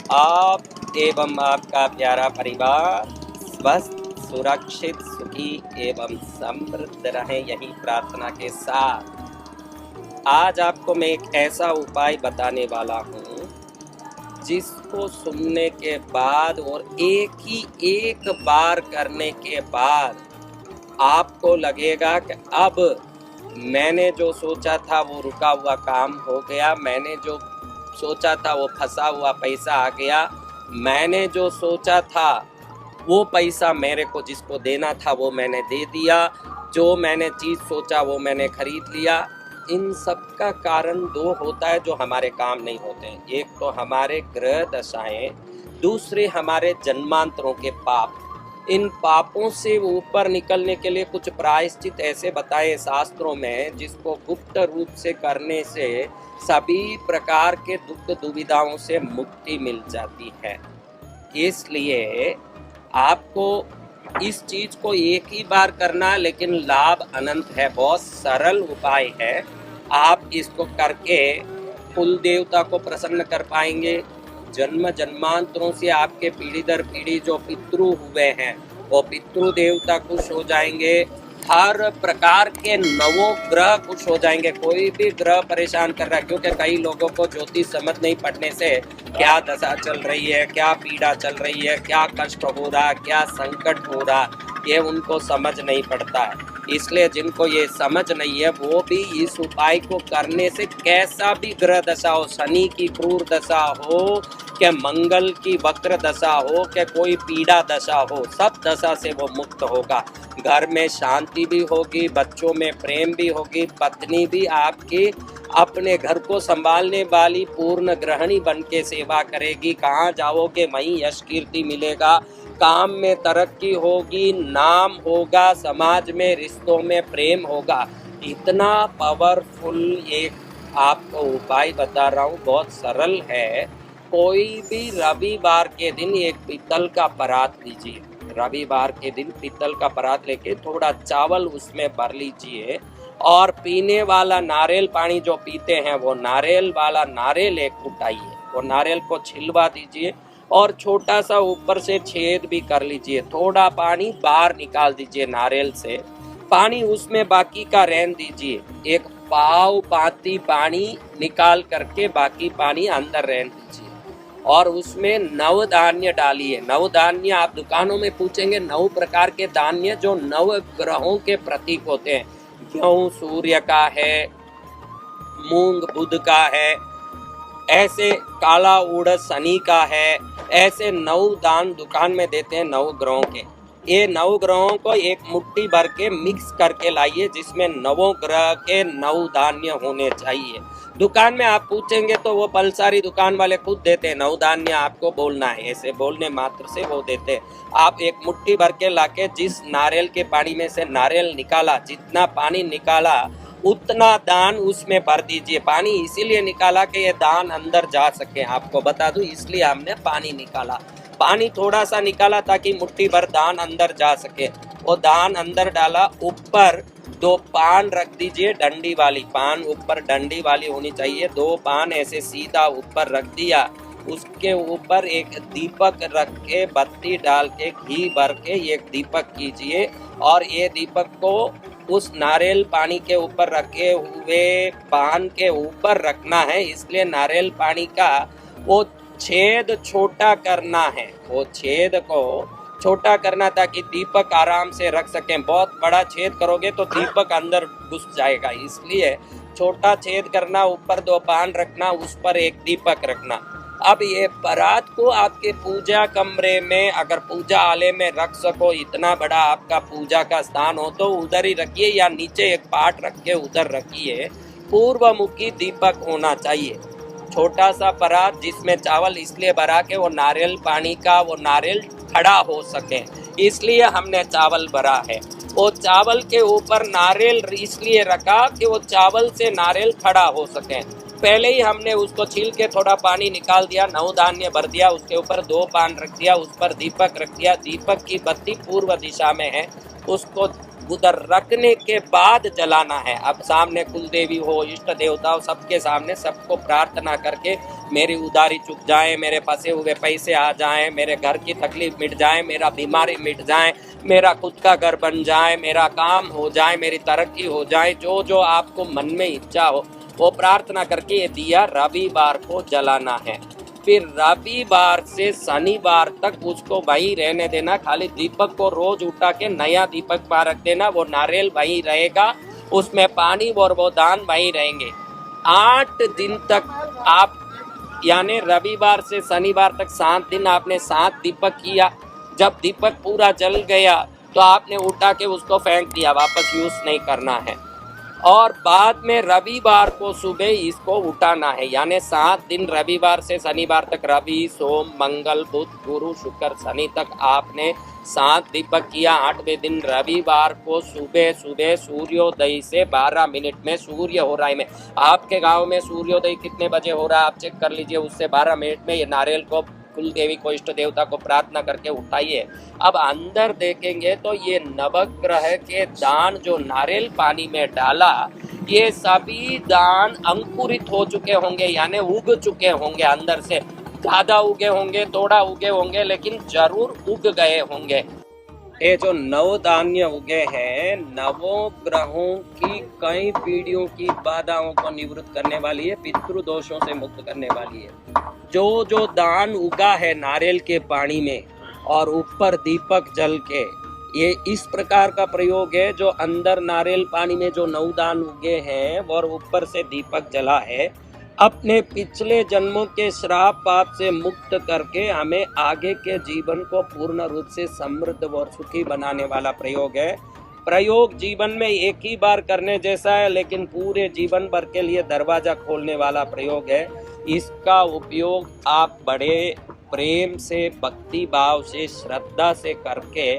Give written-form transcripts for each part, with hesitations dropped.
आप एवं आपका प्यारा परिवार स्वस्थ, सुरक्षित, सुखी एवं समृद्ध रहें, यही प्रार्थना के साथ आज आपको मैं एक ऐसा उपाय बताने वाला हूँ जिसको सुनने के बाद और एक बार करने के बाद आपको लगेगा कि अब मैंने जो सोचा था वो रुका हुआ काम हो गया, मैंने जो सोचा था वो फंसा हुआ पैसा आ गया, मैंने जो सोचा था वो पैसा मेरे को जिसको देना था वो मैंने दे दिया, जो मैंने चीज़ सोचा वो मैंने खरीद लिया। इन सब का कारण दो होता है जो हमारे काम नहीं होते हैं। एक तो हमारे ग्रह दशाएं, दूसरे हमारे जन्मांतरों के पाप। इन पापों से ऊपर निकलने के लिए कुछ प्रायश्चित ऐसे बताए शास्त्रों में जिसको गुप्त रूप से करने से सभी प्रकार के दुख दुविधाओं से मुक्ति मिल जाती है। इसलिए आपको इस चीज को एक ही बार करना, लेकिन लाभ अनंत है। बहुत सरल उपाय है, आप इसको करके कुल देवता को प्रसन्न कर पाएंगे। जन्म जन्मांतरों से आपके पीढ़ी दर पीढ़ी जो पितृ हुए हैं वो पितृ देवता खुश हो जाएंगे। हर प्रकार के नवों ग्रह खुश हो जाएंगे। कोई भी ग्रह परेशान कर रहा है, क्योंकि कई लोगों को ज्योतिष समझ नहीं पड़ने से क्या दशा चल रही है, क्या पीड़ा चल रही है, क्या कष्ट हो रहा, क्या संकट हो रहा, ये उनको समझ नहीं पड़ता है। इसलिए जिनको ये समझ नहीं है वो भी इस उपाय को करने से कैसा भी ग्रह दशा हो, शनि की क्रूर दशा हो, क्या मंगल की वक्र दशा हो, क्या कोई पीड़ा दशा हो, सब दशा से वो मुक्त होगा। घर में शांति भी होगी, बच्चों में प्रेम भी होगी, पत्नी भी आपकी अपने घर को संभालने वाली पूर्ण गृहिणी बन के सेवा करेगी। कहाँ जाओगे वहीं यश कीर्ति मिलेगा, काम में तरक्की होगी, नाम होगा, समाज में रिश्तों में प्रेम होगा। इतना पावरफुल एक आपको उपाय बता रहा हूँ, बहुत सरल है। कोई भी रविवार के दिन एक पीतल का परात लीजिए। रविवार के दिन पीतल का परात लेके थोड़ा चावल उसमें भर लीजिए और पीने वाला नारियल पानी जो पीते हैं वो नारियल वाला नारियल एक उठाइए, वो नारियल को छिलवा दीजिए और छोटा सा ऊपर से छेद भी कर लीजिए। थोड़ा पानी बाहर निकाल दीजिए नारियल से, पानी उसमें बाकी का रहने दीजिए। एक पाव पाती पानी निकाल करके बाकी पानी अंदर रहने दीजिए और उसमें नव धान्य डालिए। नव धान्य आप दुकानों में पूछेंगे, 9 प्रकार के धान्य जो 9 ग्रहों के प्रतीक होते हैं। गेहूं सूर्य का है, मूंग बुध का है, ऐसे काला उड़द शनि का है, ऐसे 9 दान दुकान में देते हैं 9 ग्रहों के। ये 9 ग्रहों को एक मुट्ठी भर के मिक्स करके लाइए जिसमें 9 ग्रह के 9 धान्य होने चाहिए। दुकान में आप पूछेंगे तो वो पलसारी दुकान वाले खुद देते हैं, 9 धान्य आपको बोलना है, ऐसे बोलने मात्र से वो देते हैं। आप एक मुट्ठी भर के लाके जिस नारियल के पानी में से नारियल निकाला, जितना पानी निकाला उतना दान उसमें भर दीजिए। पानी इसीलिए निकाला कि ये दान अंदर जा सके, आपको बता दूं, इसलिए हमने पानी निकाला। पानी थोड़ा सा निकाला ताकि मुट्ठी भर दान अंदर जा सके। वो दान अंदर डाला, ऊपर 2 पान रख दीजिए, डंडी वाली पान ऊपर डंडी वाली होनी चाहिए। 2 पान ऐसे सीधा ऊपर रख दिया, उसके ऊपर एक दीपक रख के बत्ती डाल के घी भर के एक दीपक कीजिए और ये दीपक को उस नारियल पानी के ऊपर रखे हुए पान के ऊपर रखना है। इसलिए नारियल पानी का वो छेद छोटा करना है, वो छेद को छोटा करना ताकि दीपक आराम से रख सकें। बहुत बड़ा छेद करोगे तो दीपक अंदर घुस जाएगा, इसलिए छोटा छेद करना, ऊपर 2 पान रखना, उस पर एक दीपक रखना। अब ये परात को आपके पूजा कमरे में, अगर पूजा आले में रख सको, इतना बड़ा आपका पूजा का स्थान हो तो उधर ही रखिए या नीचे एक पाट रख के उधर रखिए। पूर्वमुखी दीपक होना चाहिए। छोटा सा परात जिसमें चावल इसलिए भरा के वो नारियल पानी का वो नारियल खड़ा हो सके, इसलिए हमने चावल भरा है। वो चावल के ऊपर नारियल इसलिए रखा कि वो चावल से नारियल खड़ा हो सके। पहले ही हमने उसको छील के थोड़ा पानी निकाल दिया, 9 धान्य भर दिया, उसके ऊपर 2 पान रख दिया, उस पर दीपक रख दिया। दीपक की बत्ती पूर्व दिशा में है, उसको उधर रखने के बाद जलाना है। अब सामने कुल देवी हो, इष्ट देवता हो, सबके सामने सबको प्रार्थना करके मेरी उधारी चुक जाए, मेरे फंसे हुए पैसे आ जाएं, मेरे घर की तकलीफ मिट जाए, मेरा बीमारी मिट जाए, मेरा खुद का घर बन जाए, मेरा काम हो जाए, मेरी तरक्की हो जाए, जो जो आपको मन में इच्छा हो वो प्रार्थना करके ये दिया रविवार को जलाना है। फिर रविवार से शनिवार तक उसको वहीं रहने देना। खाली दीपक को रोज उठा के नया दीपक पर रख देना, वो नारियल वहीं रहेगा, उसमें पानी और वो दान वहीं रहेंगे। 8 दिन तक आप, यानी रविवार से शनिवार तक 7 दिन आपने 7 दीपक किया। जब दीपक पूरा जल गया तो आपने उठा के उसको फेंक दिया, वापस यूज नहीं करना है। और बाद में रविवार को सुबह इसको उठाना है, यानी 7 दिन रविवार से शनिवार तक, रवि सोम मंगल बुध गुरु शुक्र शनि तक आपने 7 दीपक किया। 8वें दिन रविवार को सुबह सुबह सूर्योदय से 12 मिनट में, सूर्य हो रहा है में, आपके गांव में सूर्योदय कितने बजे हो रहा है आप चेक कर लीजिए, उससे 12 मिनट में ये नारियल को कुल देवी को, इष्ट देवता को प्रार्थना करके उठाइए। अब अंदर देखेंगे तो ये नवग्रह के दान जो नारियल पानी में डाला, ये सभी दान अंकुरित हो चुके होंगे, यानी उग चुके होंगे। अंदर से ज्यादा उगे होंगे, थोड़ा उगे होंगे, लेकिन जरूर उग गए होंगे। ये जो नवधान्य उगे हैं, नवों ग्रहों की कई पीढ़ियों की बाधाओं को निवृत्त करने वाली है, पितृदोषों से मुक्त करने वाली है। जो जो दान उगा है नारियल के पानी में और ऊपर दीपक जल के, ये इस प्रकार का प्रयोग है। जो अंदर नारियल पानी में जो 9 दान उगे हैं और ऊपर से दीपक जला है, अपने पिछले जन्मों के श्राप पाप से मुक्त करके हमें आगे के जीवन को पूर्ण रूप से समृद्ध और सुखी बनाने वाला प्रयोग है। प्रयोग जीवन में एक ही बार करने जैसा है, लेकिन पूरे जीवन भर के लिए दरवाजा खोलने वाला प्रयोग है। इसका उपयोग आप बड़े प्रेम से, भक्ति भाव से, श्रद्धा से करके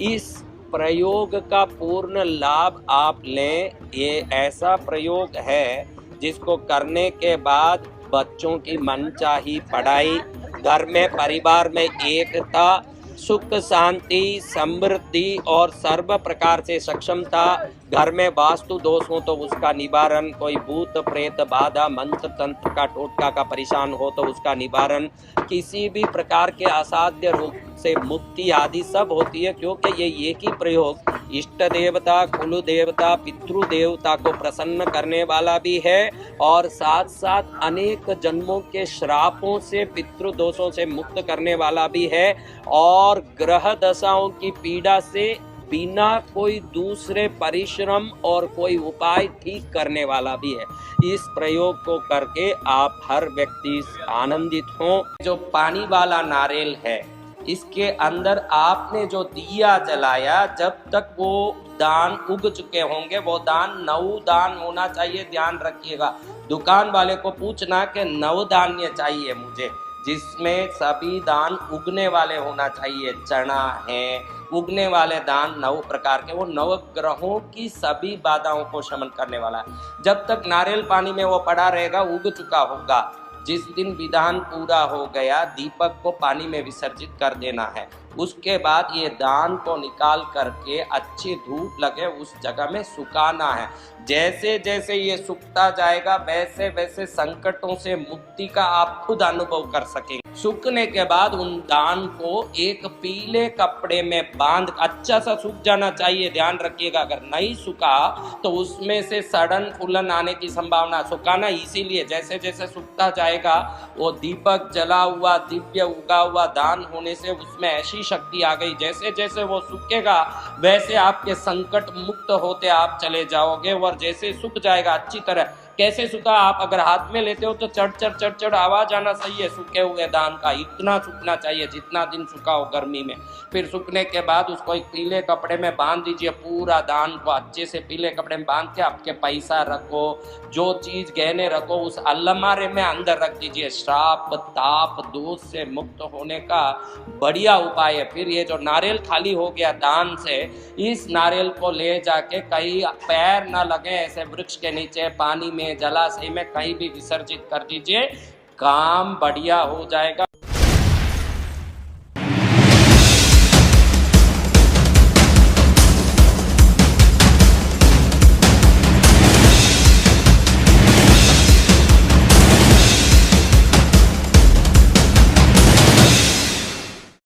इस प्रयोग का पूर्ण लाभ आप लें। ये ऐसा प्रयोग है जिसको करने के बाद बच्चों की मनचाही पढ़ाई, घर में परिवार में एकता, सुख शांति, समृद्धि और सर्व प्रकार से सक्षमता, घर में वास्तु दोष हो तो उसका निवारण, कोई भूत प्रेत बाधा मंत्र तंत्र का टोटका का परेशान हो तो उसका निवारण, किसी भी प्रकार के असाध्य रोग से मुक्ति आदि सब होती है। क्योंकि ये एक ही प्रयोग इष्ट देवता, कुल देवता, पितृ देवता को प्रसन्न करने वाला भी है और साथ साथ अनेक जन्मों के श्रापों से, पितृ दोषों से मुक्त करने वाला भी है और ग्रह दशाओं की पीड़ा से बिना कोई दूसरे परिश्रम और कोई उपाय ठीक करने वाला भी है। इस प्रयोग को करके आप हर व्यक्ति आनंदित हों। जो पानी वाला नारियल है, इसके अंदर आपने जो दिया जलाया, जब तक वो दान उग चुके होंगे, वो दान 9 दान होना चाहिए, ध्यान रखिएगा। दुकान वाले को पूछना कि 9 धान्य चाहिए मुझे, जिसमें सभी दान उगने वाले होना चाहिए। चना है, उगने वाले दान 9 प्रकार के, वो 9 ग्रहों की सभी बाधाओं को शमन करने वाला है। जब तक नारियल पानी में वो पड़ा रहेगा, उग चुका होगा। जिस दिन विधान पूरा हो गया, दीपक को पानी में विसर्जित कर देना है। उसके बाद ये दान को निकाल करके अच्छी धूप लगे उस जगह में सुखाना है। जैसे जैसे ये सूखता जाएगा, वैसे वैसे संकटों से मुक्ति का आप खुद अनुभव कर सकेंगे। सूखने के बाद उन दान को एक पीले कपड़े में बांध, अच्छा सा सूख जाना चाहिए, ध्यान रखिएगा। अगर नहीं सूखा तो उसमें से सड़न फूलन आने की संभावना। सुखाना इसीलिए जैसे जैसे सूखता जाएगा, वो दीपक जला हुआ दिव्य उगा हुआ दान होने से उसमें ऐसी शक्ति आ गई, जैसे जैसे वो सूखेगा वैसे आपके संकट मुक्त होते आप चले जाओगे। और जैसे सूख जाएगा अच्छी तरह, कैसे सूखा, आप अगर हाथ में लेते हो तो चढ़ चढ़ चढ़ चढ़ आवाज आना सही है सूखे हुए दान का। इतना सूखना चाहिए जितना दिन सूखा हो गर्मी में। फिर सूखने के बाद उसको एक पीले कपड़े में बांध दीजिए, पूरा दान को अच्छे से पीले कपड़े में बांध के आपके पैसा रखो, जो चीज गहने रखो, उस अलमारे में अंदर रख दीजिए। श्राप ताप दोष से मुक्त होने का बढ़िया उपाय है। फिर ये जो नारियल खाली हो गया दान से, इस नारियल को ले जाके कहीं पैर न लगे ऐसे वृक्ष के नीचे, पानी में, जलाशय में कहीं भी विसर्जित कर दीजिए, काम बढ़िया हो जाएगा।